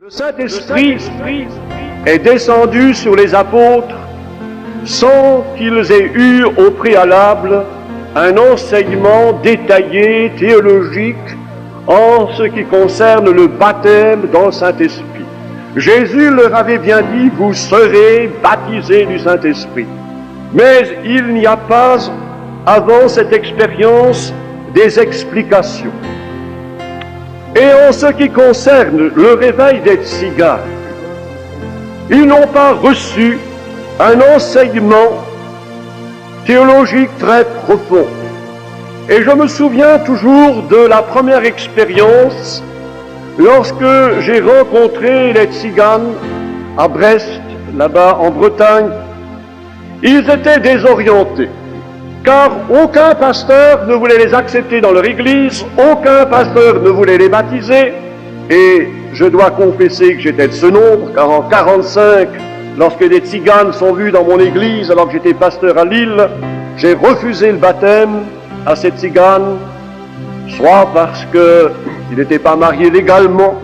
Le Saint-Esprit est descendu sur les apôtres sans qu'ils aient eu au préalable un enseignement détaillé, théologique, en ce qui concerne le baptême dans le Saint-Esprit. Jésus leur avait bien dit, vous serez baptisés du Saint-Esprit. Mais il n'y a pas, avant cette expérience, des explications. Et en ce qui concerne le réveil des tziganes, ils n'ont pas reçu un enseignement théologique très profond. Et je me souviens toujours de la première expérience lorsque j'ai rencontré les tziganes à Brest, là-bas en Bretagne. Ils étaient désorientés, car aucun pasteur ne voulait les accepter dans leur église, aucun pasteur ne voulait les baptiser, et je dois confesser que j'étais de ce nombre, car en 1945, lorsque des tziganes sont venus dans mon église, alors que j'étais pasteur à Lille, j'ai refusé le baptême à ces tziganes, soit parce qu'ils n'étaient pas mariés légalement,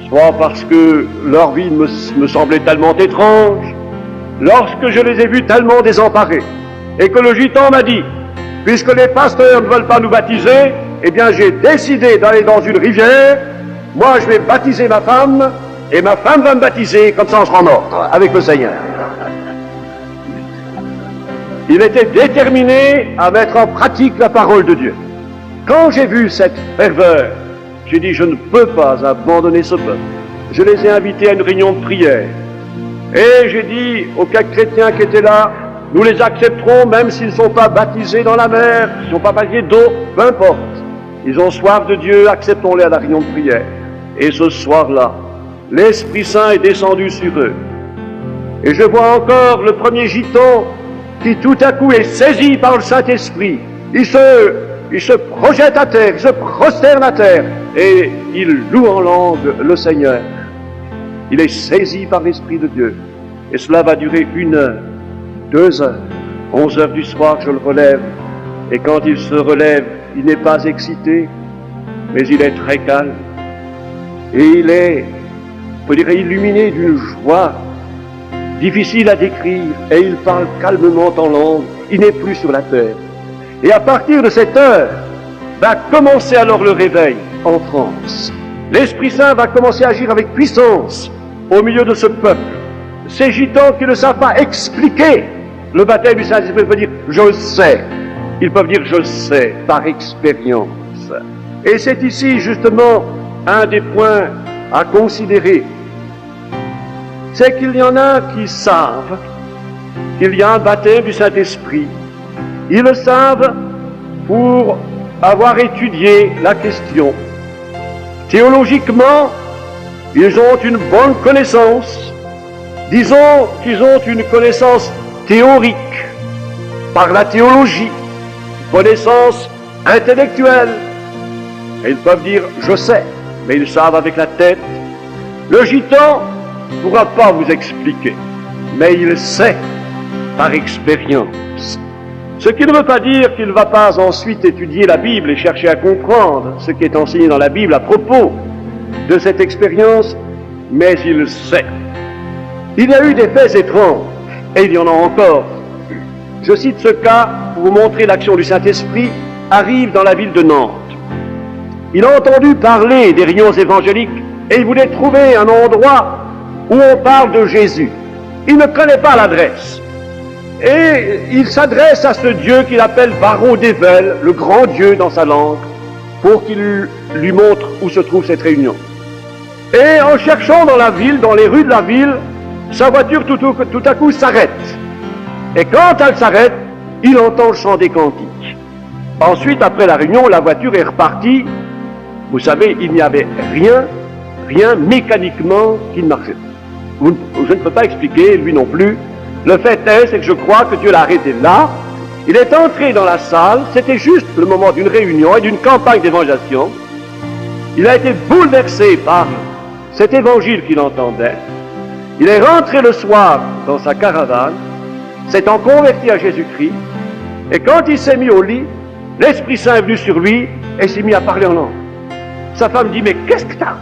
soit parce que leur vie me semblait tellement étrange, lorsque je les ai vus tellement désemparés, et que le gitan m'a dit, puisque les pasteurs ne veulent pas nous baptiser, eh bien j'ai décidé d'aller dans une rivière, moi je vais baptiser ma femme, et ma femme va me baptiser, comme ça on sera en ordre avec le Seigneur. Il était déterminé à mettre en pratique la parole de Dieu. Quand j'ai vu cette ferveur, j'ai dit je ne peux pas abandonner ce peuple. Je les ai invités à une réunion de prière. Et j'ai dit aux quelques chrétiens qui étaient là, nous les accepterons même s'ils ne sont pas baptisés dans la mer, s'ils ne sont pas baptisés d'eau, peu importe. Ils ont soif de Dieu, acceptons-les à la réunion de prière. Et ce soir-là, l'Esprit Saint est descendu sur eux. Et je vois encore le premier gitan qui tout à coup est saisi par le Saint-Esprit. Il se projette à terre, il se prosterne à terre et il loue en langue le Seigneur. Il est saisi par l'Esprit de Dieu. Et cela va durer 1 heure, 2 heures, 11 heures du soir, je le relève. Et quand il se relève, il n'est pas excité, mais il est très calme. Et il est, on peut dire, illuminé d'une joie difficile à décrire. Et il parle calmement en langue. Il n'est plus sur la terre. Et à partir de cette heure, va commencer alors le réveil en France. L'Esprit Saint va commencer à agir avec puissance au milieu de ce peuple. Ces gitans qui ne savent pas expliquer le baptême du Saint-Esprit peuvent dire « je sais ». Ils peuvent dire « je sais » par expérience. Et c'est ici justement un des points à considérer. C'est qu'il y en a qui savent qu'il y a un baptême du Saint-Esprit. Ils le savent pour avoir étudié la question. Théologiquement, ils ont une bonne connaissance. Disons qu'ils ont une connaissance théorique par la théologie, connaissance intellectuelle. Et ils peuvent dire « je sais », mais ils savent avec la tête. Le gitan ne pourra pas vous expliquer, mais il sait par expérience. Ce qui ne veut pas dire qu'il ne va pas ensuite étudier la Bible et chercher à comprendre ce qui est enseigné dans la Bible à propos de cette expérience, mais il sait. Il y a eu des faits étranges, et il y en a encore. Je cite ce cas pour vous montrer l'action du Saint-Esprit, arrive dans la ville de Nantes. Il a entendu parler des réunions évangéliques, et il voulait trouver un endroit où on parle de Jésus. Il ne connaît pas l'adresse. Et il s'adresse à ce Dieu qu'il appelle Varro d'Evel, le grand Dieu dans sa langue, pour qu'il lui montre où se trouve cette réunion. Et en cherchant dans la ville, dans les rues de la ville, sa voiture tout à coup s'arrête. Et quand elle s'arrête, il entend le chant des cantiques. Ensuite, après la réunion, la voiture est repartie. Vous savez, il n'y avait rien mécaniquement qui ne marchait pas. Je ne peux pas expliquer, lui non plus. Le fait est, c'est que je crois que Dieu l'a arrêté là. Il est entré dans la salle, c'était juste le moment d'une réunion et d'une campagne d'évangélisation. Il a été bouleversé par cet évangile qu'il entendait. Il est rentré le soir dans sa caravane, s'étant converti à Jésus-Christ, et quand il s'est mis au lit, l'Esprit Saint est venu sur lui et s'est mis à parler en langue. Sa femme dit, mais qu'est-ce que t'as?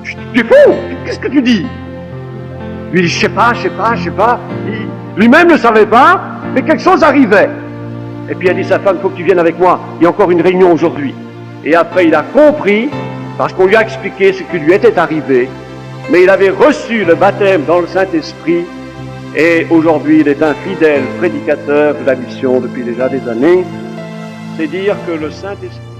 Tu es fou, qu'est-ce que tu dis? Lui dit, je sais pas. Lui-même ne savait pas, mais quelque chose arrivait. Et puis il a dit à sa femme, il faut que tu viennes avec moi, il y a encore une réunion aujourd'hui. Et après il a compris, parce qu'on lui a expliqué ce qui lui était arrivé, mais il avait reçu le baptême dans le Saint-Esprit, et aujourd'hui il est un fidèle prédicateur de la mission depuis déjà des années. C'est dire que le Saint-Esprit